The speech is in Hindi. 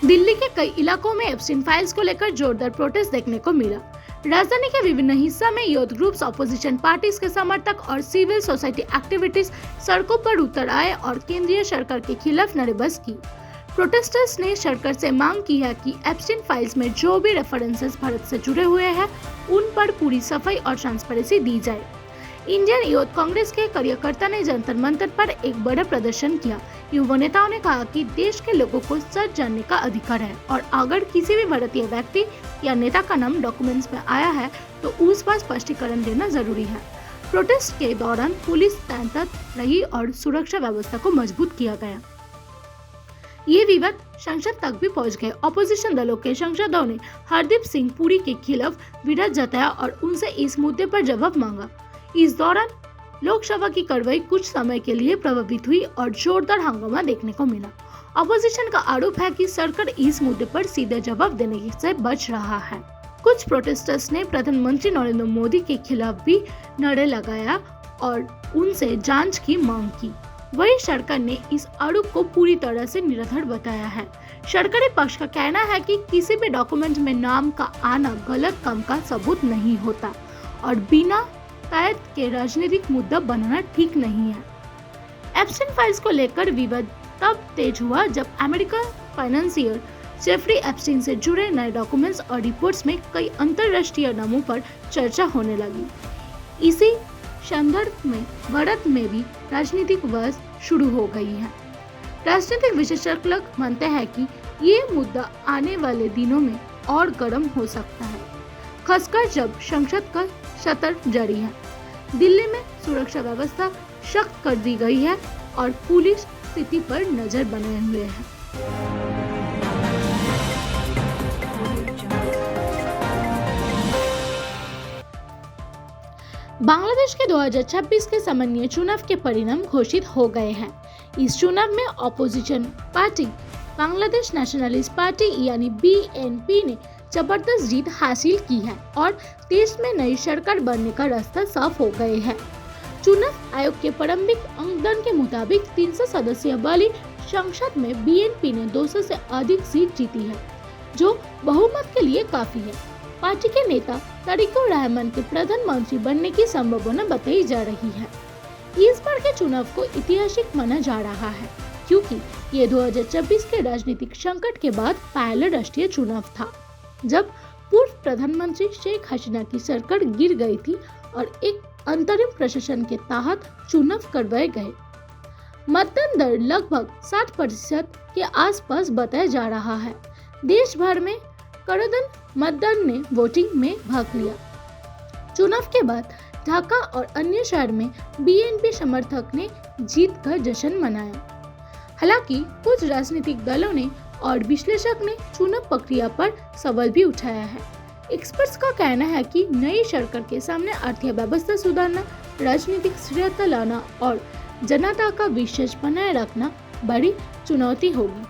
दिल्ली के कई इलाकों में एप्स्टीन फाइल्स को लेकर जोरदार प्रोटेस्ट देखने को मिला। राजधानी के विभिन्न हिस्सों में यूथ ग्रुप्स, ऑपोजिशन पार्टीज के समर्थक और सिविल सोसाइटी एक्टिविटीज सड़कों पर उतर आए और केंद्रीय सरकार के खिलाफ नारेबाजी की। प्रोटेस्टर्स ने सरकार से मांग की है कि एप्स्टीन फाइल्स में जो भी रेफरेंसेस भारत से जुड़े हुए हैं उन पर पूरी सफाई और ट्रांसपेरेंसी दी जाए। इंडियन यूथ कांग्रेस के कार्यकर्ता ने जंतर मंतर पर एक बड़ा प्रदर्शन किया। युवा नेताओं ने कहा कि देश के लोगों को सच जानने का अधिकार है और अगर किसी भी भारतीय व्यक्ति या नेता का नाम डॉक्यूमेंट्स में आया है तो उस पर स्पष्टीकरण देना जरूरी है। प्रोटेस्ट के दौरान पुलिस तैनात रही और सुरक्षा व्यवस्था को मजबूत किया गया। ये विवाद संसद तक भी पहुंच गए। ऑपोजिशन दलों के सांसदों ने हरदीप सिंह पुरी के खिलाफ विरोध जताया और उनसे इस मुद्दे पर जवाब मांगा। इस दौरान लोकसभा की कार्रवाई कुछ समय के लिए प्रभावित हुई और जोरदार हंगामा देखने को मिला। ऑपोजिशन का आरोप है कि सरकार इस मुद्दे पर सीधे जवाब देने से बच रहा है। कुछ प्रोटेस्टर्स ने प्रधानमंत्री नरेंद्र मोदी के खिलाफ भी नारे लगाया और उनसे जांच की मांग की। वही सरकार ने इस आरोप को पूरी तरह से निराधार बताया है। सरकारी पक्ष का कहना है कि किसी भी डॉक्यूमेंट में नाम का आना गलत काम का सबूत नहीं होता और बिना तय के राजनीतिक मुद्दा बनाना ठीक नहीं है। एप्स्टीन फाइल्स को लेकर विवाद तब तेज हुआ जब अमेरिका फाइनेंसियर जेफरी एप्स्टीन से जुड़े नए डॉक्यूमेंट्स और रिपोर्ट्स में कई अंतर्राष्ट्रीय नामों पर चर्चा होने लगी। इसी संदर्भ में भारत में भी राजनीतिक बहस शुरू हो गई है। राजनीतिक विशेषज्ञ मानते हैं कि ये मुद्दा आने वाले दिनों में और गर्म हो सकता है, खासकर जब संसद का सत्र जारी है। दिल्ली में सुरक्षा व्यवस्था सख्त कर दी गई है और पुलिस स्थिति पर नजर बनाए हुए है। बांग्लादेश के 2026 के सामान्य चुनाव के परिणाम घोषित हो गए हैं। इस चुनाव में opposition party Bangladesh nationalist party यानी BNP ने जबरदस्त जीत हासिल की है और देश में नई सरकार बनने का रास्ता साफ हो गए हैं। चुनाव आयोग के प्रारंभिक अंकगणना के मुताबिक 300 सदस्यीय वाली संसद में BNP ने 200 से अधिक सीट जीती है, जो बहुमत के लिए काफी है। पार्टी के नेता तारिकुर रहमान के प्रधानमंत्री बनने की संभावना बताई जा रही है। इस बार के चुनाव को ऐतिहासिक माना जा रहा है क्योंकि ये 2026 के राजनीतिक संकट के बाद पहला राष्ट्रीय चुनाव था, जब पूर्व प्रधानमंत्री शेख हसीना की सरकार गिर गई थी और एक अंतरिम प्रशासन के तहत चुनाव करवाए गए। मतदान दर लगभग 60% के आसपास बताया जा रहा है। देश भर में करोड़ों मतदान ने वोटिंग में भाग लिया। चुनाव के बाद ढाका और अन्य शहर में BNP समर्थक ने जीत का जश्न मनाया। हालांकि कुछ राजनीतिक दलों ने और विश्लेषक ने चुनाव प्रक्रिया पर सवाल भी उठाया है। एक्सपर्ट्स का कहना है कि नई सरकार के सामने अर्थव्यवस्था सुधारना, राजनीतिक स्थिरता लाना और जनता का विश्वास बनाए रखना बड़ी चुनौती होगी।